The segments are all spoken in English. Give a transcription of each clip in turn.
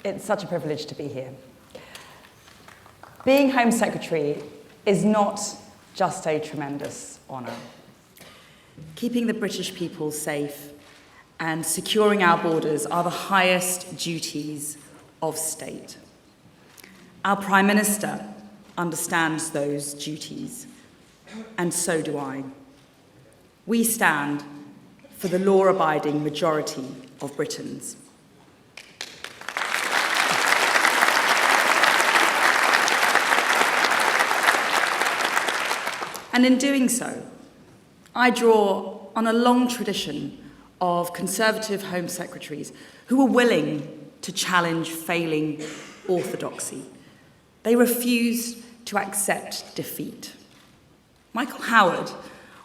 It's such a privilege to be here. Being Home Secretary is not just a tremendous honour. Keeping the British people safe and securing our borders are the highest duties of state. Our Prime Minister understands those duties, and so do I. We stand for the law-abiding majority of Britons. And in doing so, I draw on a long tradition of Conservative Home Secretaries who were willing to challenge failing orthodoxy. They refused to accept defeat. Michael Howard,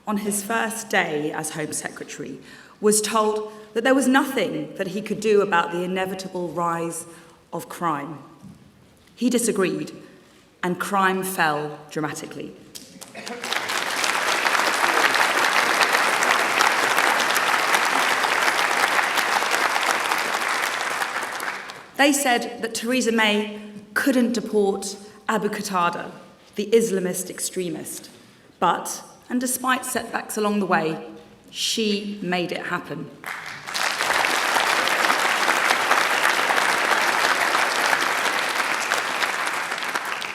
on his first day as Home Secretary, was told that there was nothing that he could do about the inevitable rise of crime. He disagreed, and crime fell dramatically. They said that Theresa May couldn't deport Abu Qatada, the Islamist extremist, but, and despite setbacks along the way, she made it happen.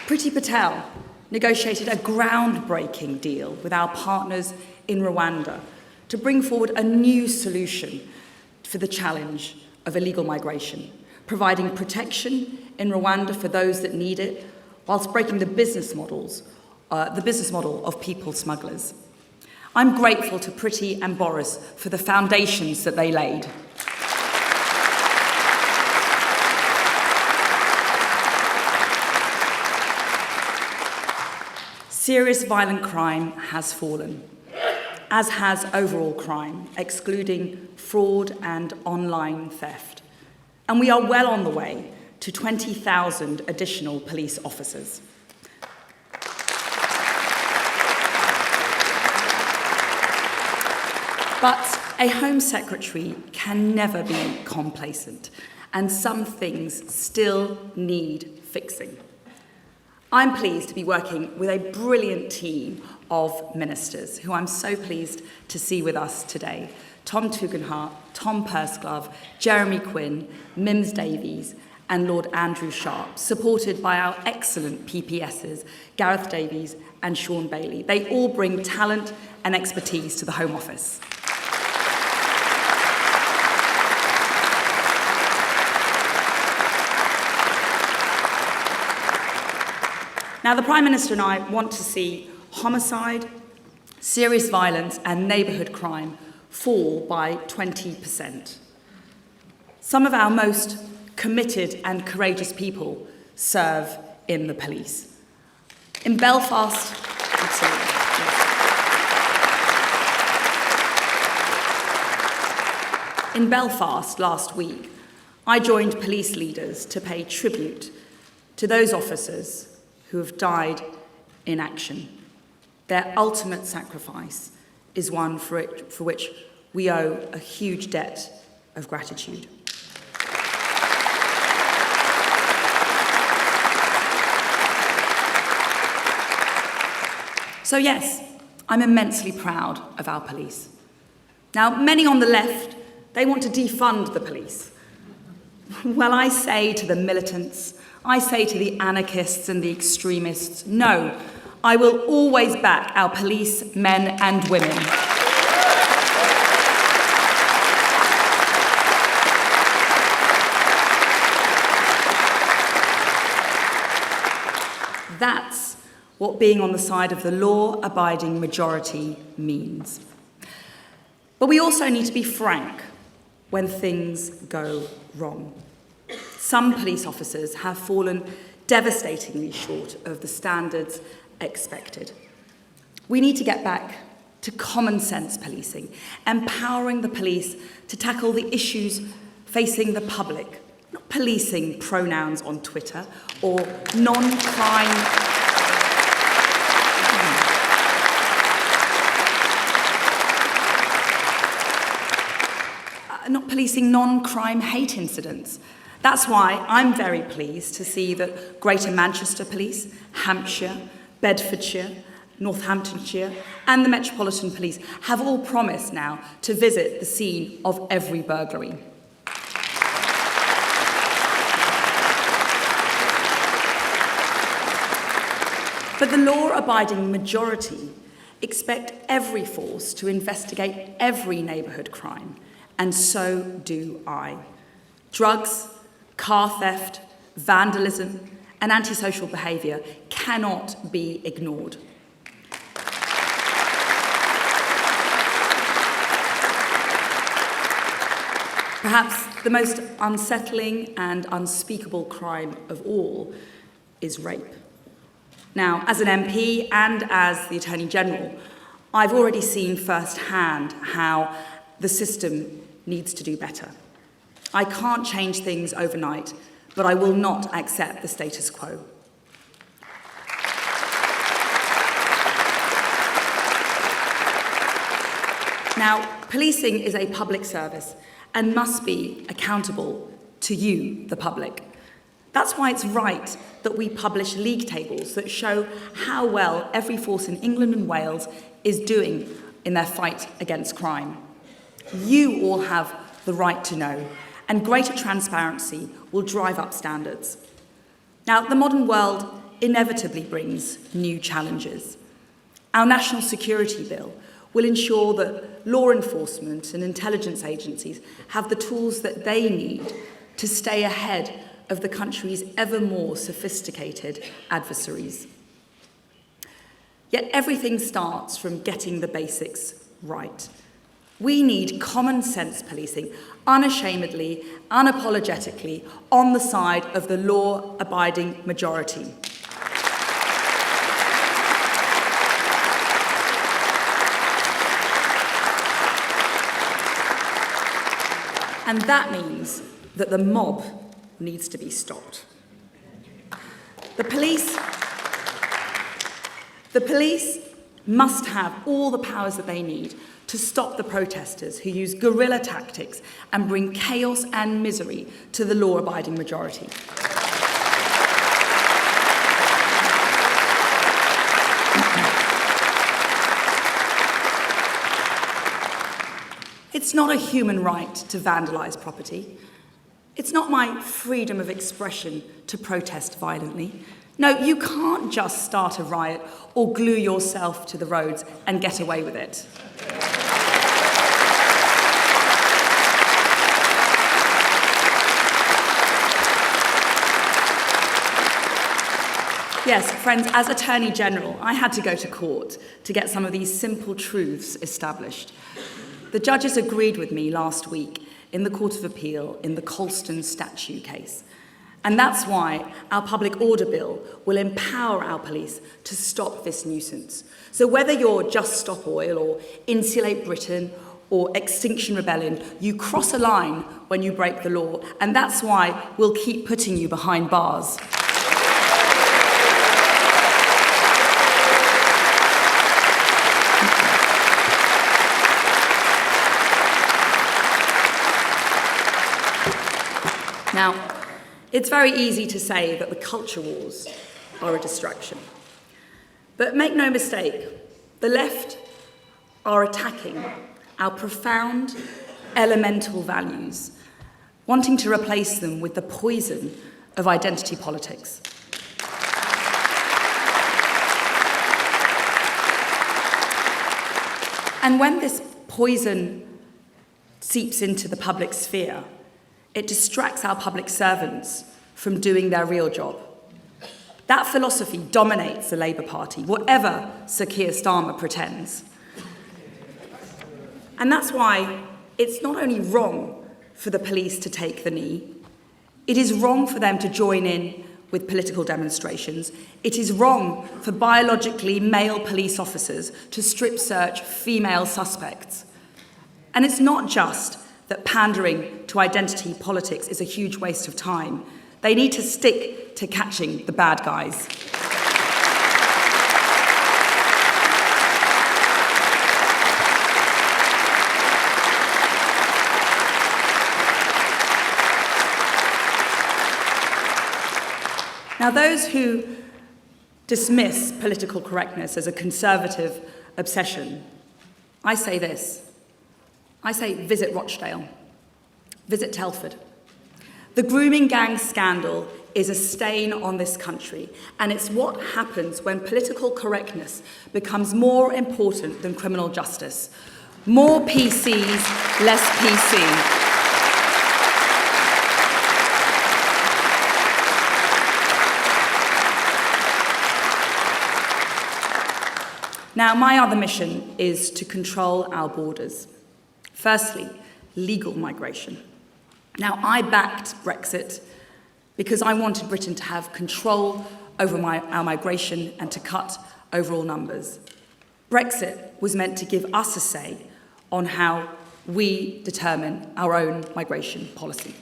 Priti Patel negotiated a groundbreaking deal with our partners in Rwanda to bring forward a new solution for the challenge of illegal migration, providing protection in Rwanda for those that need it, whilst breaking the business model of people smugglers. I'm grateful to Priti and Boris for the foundations that they laid. Serious violent crime has fallen, as has overall crime, excluding fraud and online theft. And we are well on the way to 20,000 additional police officers. But a Home Secretary can never be complacent, and some things still need fixing. I'm pleased to be working with a brilliant team of ministers who I'm so pleased to see with us today. Tom Tugendhat, Tom Pursglove, Jeremy Quinn, Mims Davies, and Lord Andrew Sharp, supported by our excellent PPSs, Gareth Davies and Sean Bailey. They all bring talent and expertise to the Home Office. Now, the Prime Minister and I want to see homicide, serious violence and neighbourhood crime fall by 20%. Some of our most committed and courageous people serve in the police. In Belfast, In Belfast last week, I joined police leaders to pay tribute to those officers who have died in action. Their ultimate sacrifice is one for which we owe a huge debt of gratitude. So yes, I'm immensely proud of our police. Now, many on the left, they want to defund the police. Well, I say to the militants, I say to the anarchists and the extremists, no, I will always back our police men and women. That's what being on the side of the law-abiding majority means. But we also need to be frank when things go wrong. Some police officers have fallen devastatingly short of the standards expected. We need to get back to common sense policing, empowering the police to tackle the issues facing the public, not policing pronouns on Twitter or non-crime. Not policing non-crime hate incidents. That's why I'm very pleased to see that Greater Manchester Police, Hampshire, Bedfordshire, Northamptonshire and the Metropolitan Police have all promised now to visit the scene of every burglary. But the law-abiding majority expect every force to investigate every neighbourhood crime, and so do I. Drugs, car theft, vandalism and antisocial behaviour cannot be ignored. Perhaps the most unsettling and unspeakable crime of all is rape. Now, as an MP and as the Attorney General, I've already seen firsthand how the system needs to do better. I can't change things overnight, but I will not accept the status quo. Now, policing is a public service and must be accountable to you, the public. That's why it's right that we publish league tables that show how well every force in England and Wales is doing in their fight against crime. You all have the right to know, and greater transparency will drive up standards. Now, the modern world inevitably brings new challenges. Our National Security Bill will ensure that law enforcement and intelligence agencies have the tools that they need to stay ahead of the country's ever more sophisticated adversaries. Yet everything starts from getting the basics right. We need common sense policing, unashamedly, unapologetically, on the side of the law-abiding majority. And that means that the mob needs to be stopped. The police must have all the powers that they need to stop the protesters who use guerrilla tactics and bring chaos and misery to the law-abiding majority. It's not a human right to vandalise property. It's not my freedom of expression to protest violently. No, you can't just start a riot or glue yourself to the roads and get away with it. Yes, friends, as Attorney General, I had to go to court to get some of these simple truths established. The judges agreed with me last week in the Court of Appeal in the Colston statue case. And that's why our Public Order Bill will empower our police to stop this nuisance. So whether you're Just Stop Oil or Insulate Britain or Extinction Rebellion, you cross a line when you break the law, and that's why we'll keep putting you behind bars. Now, it's very easy to say that the culture wars are a distraction. But make no mistake, the left are attacking our profound, elemental values, wanting to replace them with the poison of identity politics. And when this poison seeps into the public sphere, it distracts our public servants from doing their real job. That philosophy dominates the Labour Party, whatever Sir Keir Starmer pretends. And that's why it's not only wrong for the police to take the knee, it is wrong for them to join in with political demonstrations. It is wrong for biologically male police officers to strip search female suspects. And it's not just that pandering to identity politics is a huge waste of time. They need to stick to catching the bad guys. Now, those who dismiss political correctness as a conservative obsession, I say this. I say visit Rochdale, visit Telford. The grooming gang scandal is a stain on this country, and it's what happens when political correctness becomes more important than criminal justice. More PCs, less PC. Now, my other mission is to control our borders. Firstly, legal migration. Now, I backed Brexit because I wanted Britain to have control over our migration and to cut overall numbers. Brexit was meant to give us a say on how we determine our own migration policy.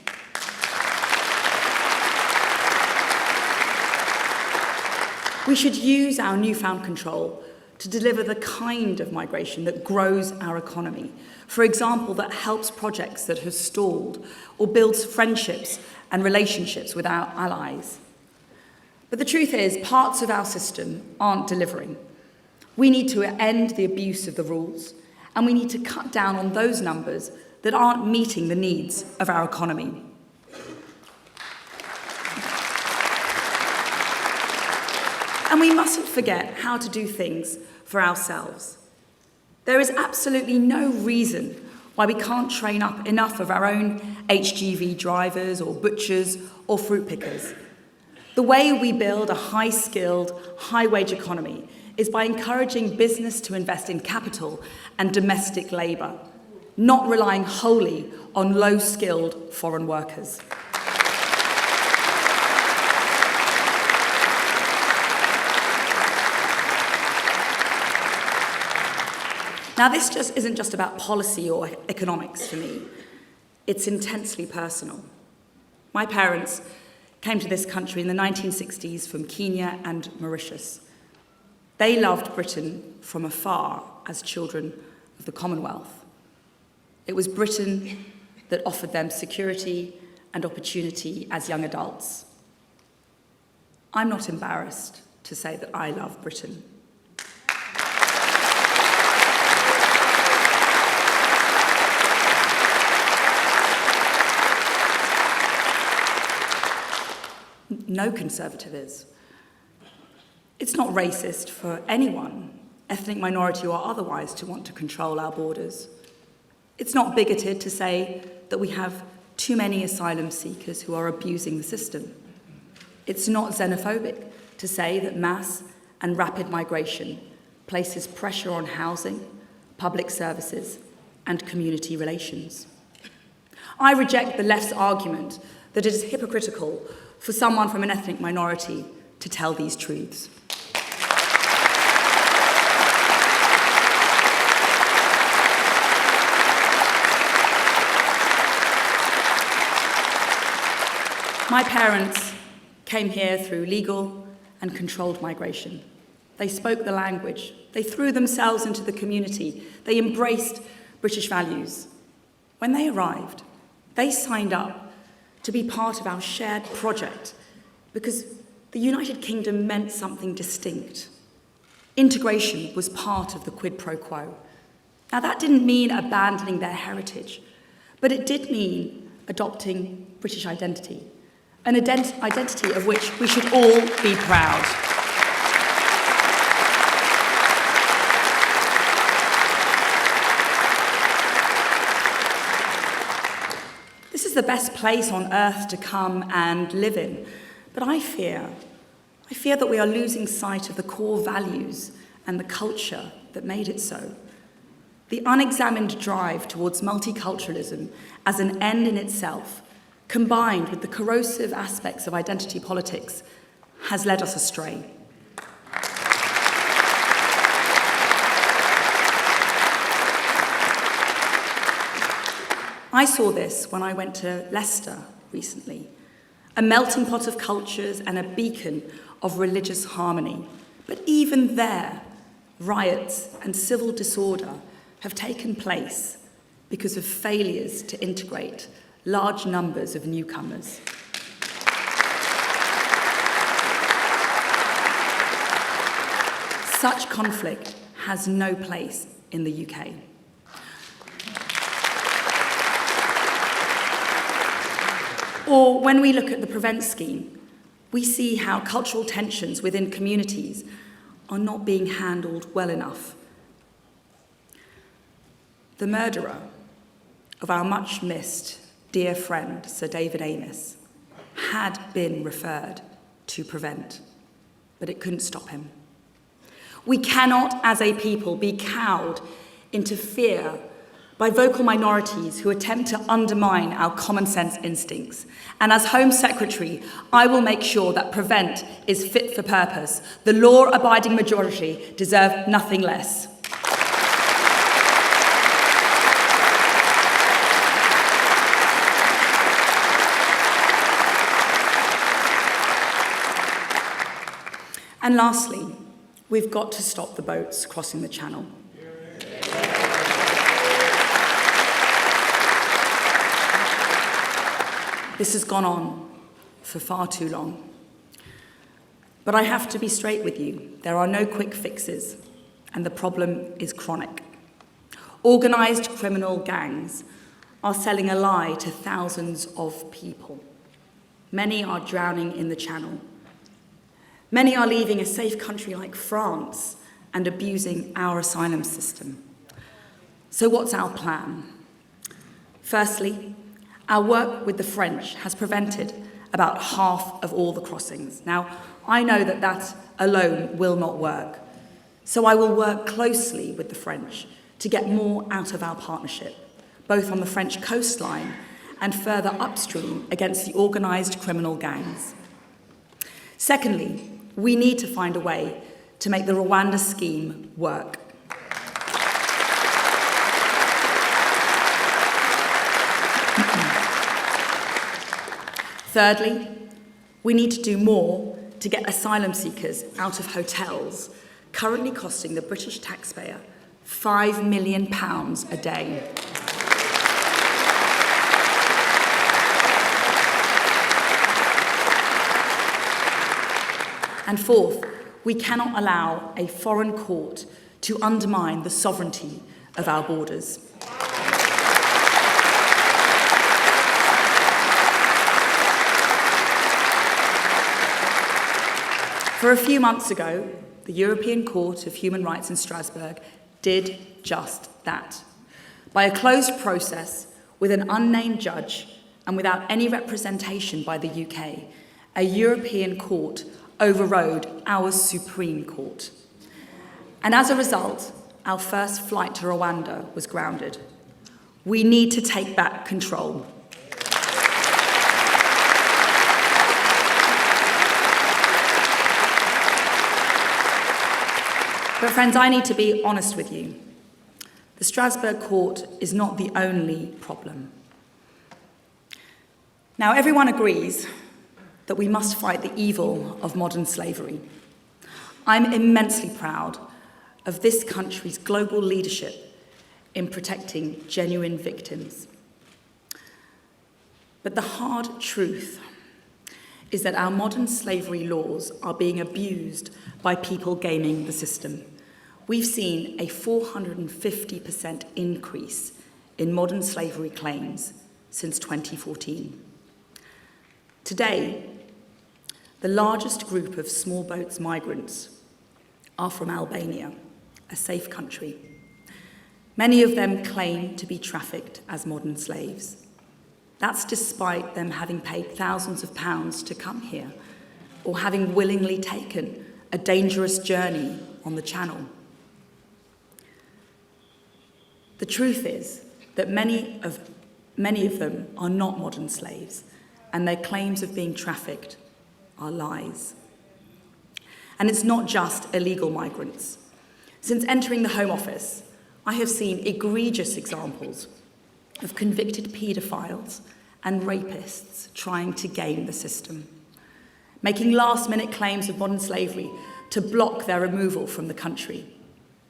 We should use our newfound control to deliver the kind of migration that grows our economy. For example, that helps projects that have stalled or builds friendships and relationships with our allies. But the truth is, parts of our system aren't delivering. We need to end the abuse of the rules, and we need to cut down on those numbers that aren't meeting the needs of our economy. And we mustn't forget how to do things for ourselves. There is absolutely no reason why we can't train up enough of our own HGV drivers or butchers or fruit pickers. The way we build a high-skilled, high-wage economy is by encouraging business to invest in capital and domestic labour, not relying wholly on low-skilled foreign workers. Now, this just isn't just about policy or economics for me. It's intensely personal. My parents came to this country in the 1960s from Kenya and Mauritius. They loved Britain from afar as children of the Commonwealth. It was Britain that offered them security and opportunity as young adults. I'm not embarrassed to say that I love Britain. No Conservative is. It's not racist for anyone, ethnic minority or otherwise, to want to control our borders. It's not bigoted to say that we have too many asylum seekers who are abusing the system. It's not xenophobic to say that mass and rapid migration places pressure on housing, public services, and community relations. I reject the left's argument that it is hypocritical for someone from an ethnic minority to tell these truths. My parents came here through legal and controlled migration. They spoke the language. They threw themselves into the community. They embraced British values. When they arrived, they signed up to be part of our shared project because the United Kingdom meant something distinct. Integration was part of the quid pro quo. Now, that didn't mean abandoning their heritage, but it did mean adopting British identity, an identity of which we should all be proud. This is the best place on earth to come and live in, but I fear that we are losing sight of the core values and the culture that made it so. The unexamined drive towards multiculturalism as an end in itself, combined with the corrosive aspects of identity politics, has led us astray. I saw this when I went to Leicester recently, a melting pot of cultures and a beacon of religious harmony. But even there, riots and civil disorder have taken place because of failures to integrate large numbers of newcomers. Such conflict has no place in the UK. Or when we look at the Prevent scheme, we see how cultural tensions within communities are not being handled well enough. The murderer of our much missed dear friend, Sir David Amess, had been referred to Prevent, but it couldn't stop him. We cannot, as a people, be cowed into fear by vocal minorities who attempt to undermine our common sense instincts. And as Home Secretary, I will make sure that Prevent is fit for purpose. The law-abiding majority deserve nothing less. And lastly, we've got to stop the boats crossing the Channel. This has gone on for far too long. But I have to be straight with you. There are no quick fixes, and the problem is chronic. Organised criminal gangs are selling a lie to thousands of people. Many are drowning in the Channel. Many are leaving a safe country like France and abusing our asylum system. So what's our plan? Firstly, our work with the French has prevented about half of all the crossings. Now, I know that that alone will not work, so I will work closely with the French to get more out of our partnership, both on the French coastline and further upstream against the organised criminal gangs. Secondly, we need to find a way to make the Rwanda scheme work. Thirdly, we need to do more to get asylum seekers out of hotels, currently costing the British taxpayer £5 million a day. And fourth, we cannot allow a foreign court to undermine the sovereignty of our borders. For a few months ago, the European Court of Human Rights in Strasbourg did just that. By a closed process with an unnamed judge and without any representation by the UK, a European court overrode our Supreme Court. And as a result, our first flight to Rwanda was grounded. We need to take back control. But friends, I need to be honest with you. The Strasbourg court is not the only problem. Now, everyone agrees that we must fight the evil of modern slavery. I'm immensely proud of this country's global leadership in protecting genuine victims. But the hard truth is that our modern slavery laws are being abused by people gaming the system. We've seen a 450% increase in modern slavery claims since 2014. Today, the largest group of small boats migrants are from Albania, a safe country. Many of them claim to be trafficked as modern slaves. That's despite them having paid thousands of pounds to come here or having willingly taken a dangerous journey on the Channel. The truth is that many of them are not modern slaves, and their claims of being trafficked are lies. And it's not just illegal migrants. Since entering the Home Office, I have seen egregious examples of convicted paedophiles and rapists trying to game the system, making last-minute claims of modern slavery to block their removal from the country.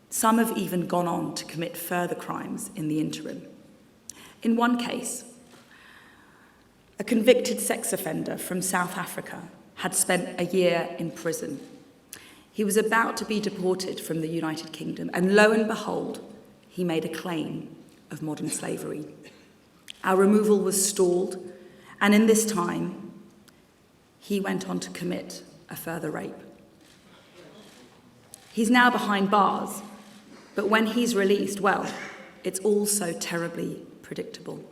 Some have even gone on to commit further crimes in the interim. In one case, a convicted sex offender from South Africa had spent a year in prison. He was about to be deported from the United Kingdom, and lo and behold, he made a claim of modern slavery. Our removal was stalled, and in this time, he went on to commit a further rape. He's now behind bars, but when he's released, well, it's all so terribly predictable.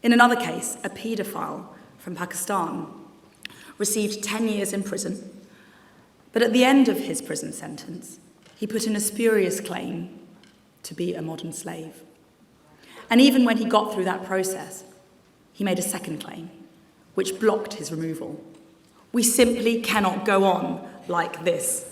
In another case, a paedophile from Pakistan received 10 years in prison, but at the end of his prison sentence, he put in a spurious claim to be a modern slave. And even when he got through that process, he made a second claim, which blocked his removal. We simply cannot go on like this.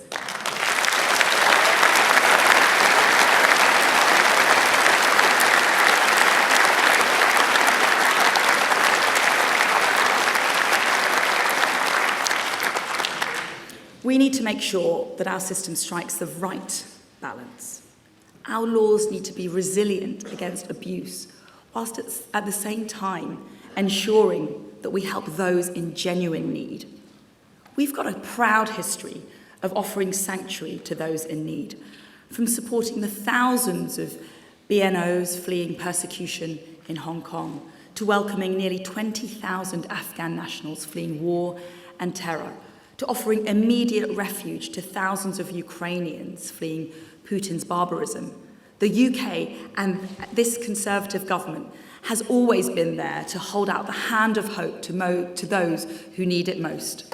We need to make sure that our system strikes the right balance. Our laws need to be resilient against abuse, whilst at the same time ensuring that we help those in genuine need. We've got a proud history of offering sanctuary to those in need, from supporting the thousands of BNOs fleeing persecution in Hong Kong, to welcoming nearly 20,000 Afghan nationals fleeing war and terror, to offering immediate refuge to thousands of Ukrainians fleeing Putin's barbarism. The UK and this Conservative government has always been there to hold out the hand of hope to those who need it most.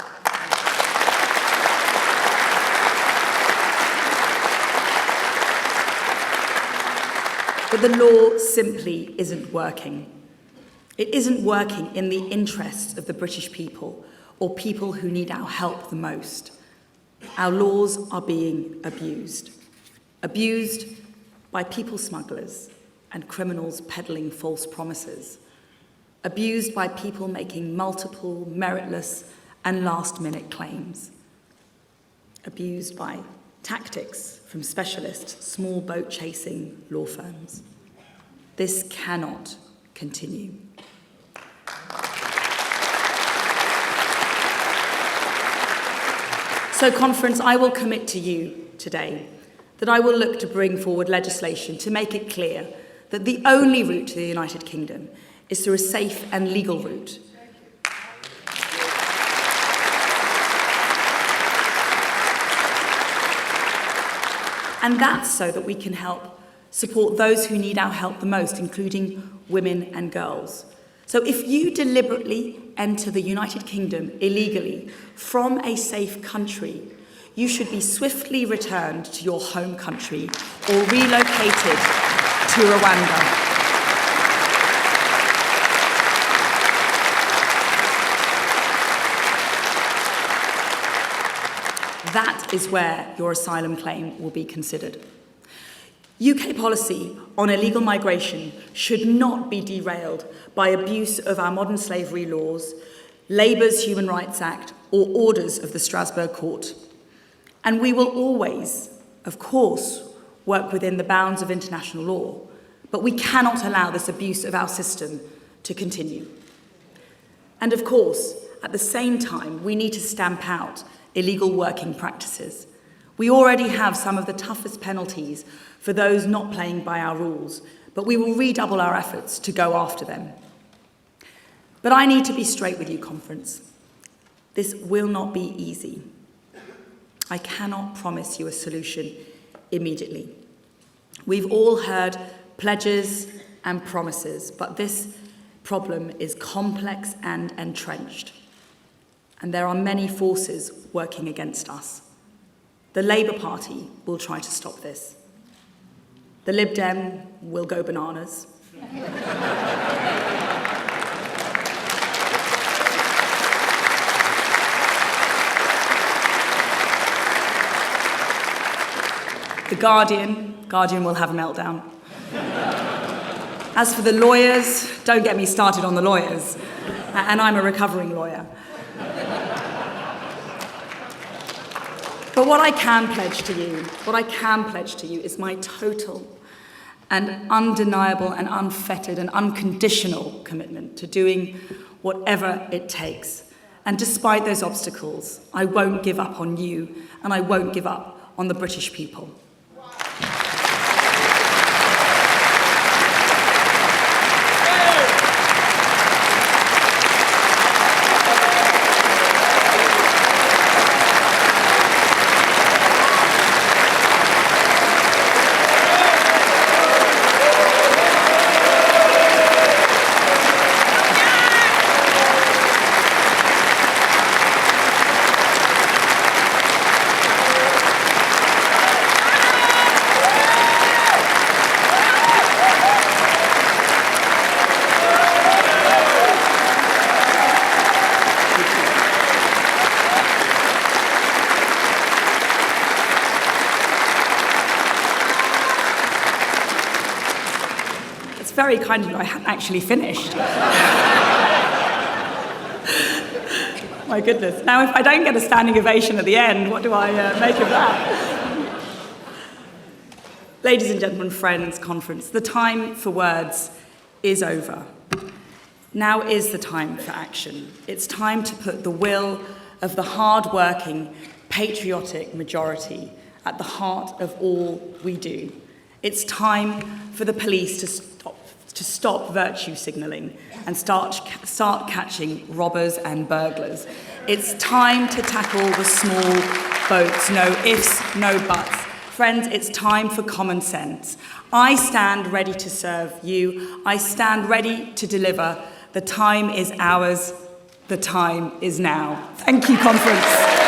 But the law simply isn't working. It isn't working in the interests of the British people or people who need our help the most. Our laws are being abused. Abused by people smugglers and criminals peddling false promises. Abused by people making multiple, meritless, and last-minute claims. Abused by tactics from specialist, small boat-chasing law firms. This cannot continue. So, Conference, I will commit to you today that I will look to bring forward legislation to make it clear that the only route to the United Kingdom is through a safe and legal route. And that's so that we can help support those who need our help the most, including women and girls. So if you deliberately enter the United Kingdom illegally from a safe country, you should be swiftly returned to your home country or relocated to Rwanda. That is where your asylum claim will be considered. UK policy on illegal migration should not be derailed by abuse of our modern slavery laws, Labour's Human Rights Act, or orders of the Strasbourg Court. And we will always, of course, work within the bounds of international law, but we cannot allow this abuse of our system to continue. And of course, at the same time, we need to stamp out illegal working practices. We already have some of the toughest penalties for those not playing by our rules, but we will redouble our efforts to go after them. But I need to be straight with you, Conference. This will not be easy. I cannot promise you a solution immediately. We've all heard pledges and promises, but this problem is complex and entrenched, and there are many forces working against us. The Labour Party will try to stop this. The Lib Dem will go bananas. The Guardian will have a meltdown. As for the lawyers, don't get me started on the lawyers. And I'm a recovering lawyer. But what I can pledge to you is my total and undeniable and unfettered and unconditional commitment to doing whatever it takes And despite those obstacles, I won't give up on you, and I won't give up on the British people. Very kind of you, I hadn't actually finished. My goodness. Now, if I don't get a standing ovation at the end, what do I make of that? Ladies and gentlemen, friends, conference, the time for words is over. Now is the time for action. It's time to put the will of the hard-working, patriotic majority at the heart of all we do. It's time for the police to stop virtue signalling and start catching robbers and burglars. It's time to tackle the small boats, no ifs, no buts. Friends, it's time for common sense. I stand ready to serve you. I stand ready to deliver. The time is ours. The time is now. Thank you, conference.